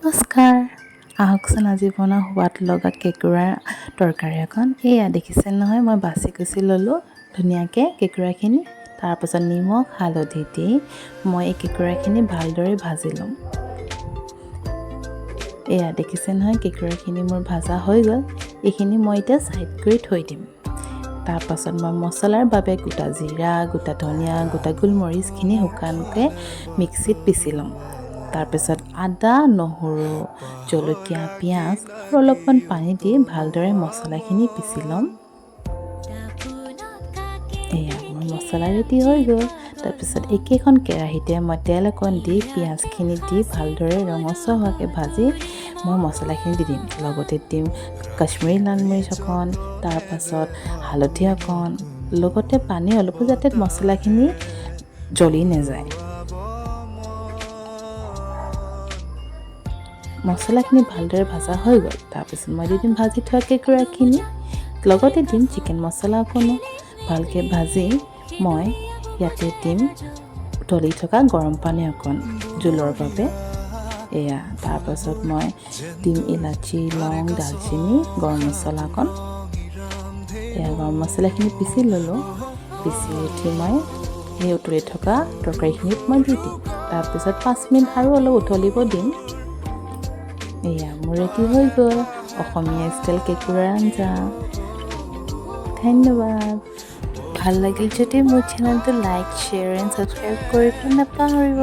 নমস্কাৰ আহকচোন আজি বনাওঁ সোৱাদ লগা কেকুৰাৰ তৰকাৰী এখন এয়া দেখিছে নহয় মই বাছি কুচি ল'লোঁ ধুনীয়াকৈ কেকুৰাখিনি তাৰপাছত নিমখ হালধি দি মই এই কেকুৰাখিনি ভালদৰে ভাজি ল'ম এয়া দেখিছে নহয় কেকুৰাখিনি মোৰ ভাজা হৈ গ'ল এইখিনি মই এতিয়া সাইড কৰি থৈ দিম তাৰপাছত মই মছলাৰ বাবে গোটা জিৰা গোটা ধনিয়া গোটা গোলমৰিচখিনি শুকানকৈ মিক্সিত পিচি ল'ম তাৰপিছত আদা নহৰু জলকীয়া পিঁয়াজ আৰু অলপমান পানী দি ভালদৰে মছলাখিনি পিচি ল'ম এয়া মোৰ মছলা ৰেডি হৈ গ'ল তাৰপিছত একেখন কেৰাহীতে মই তেল অকণ দি পিঁয়াজখিনি দি ভালদৰে ৰঙচুৱা হোৱাকৈ ভাজি মই মছলাখিনি দি দিম লগতে দিম কাশ্মীৰী লাল মৰিচ অকণ তাৰপাছত হালধি অকণ লগতে পানী অলপো যাতে মছলাখিনি জ্বলি নাযায় মছলাখিনি ভালদৰে ভাজা হৈ গ'ল তাৰপিছত মই দি দিম ভাজি থোৱা কেকুৰাখিনি লগতে দিম চিকেন মছলা অকণো ভালকৈ ভাজি মই ইয়াতে দিম উতলি থকা গৰম পানী অকণ জোলৰ বাবে এয়া তাৰপাছত মই দিম ইলাচি লং দালচিনি গৰম মছলা অকণ এয়া গৰম মছলাখিনি পিচি ল'লোঁ পিচি উঠি মই সেই উতলি থকা তৰকাৰীখিনিত মই দি দিম তাৰপিছত 5 মিনিট আৰু অলপ উতলিব দিম এয়া মোৰ ৰেডি হৈ গ'ল অসমীয়া ষ্টাইল কেকুৰাৰ আঞ্জা ধন্যবাদ ভাল লাগিল যদি মোৰ চেনেলটো লাইক শ্বেয়াৰ এণ্ড ছাবস্ক্ৰাইব কৰিব নাপাহৰিব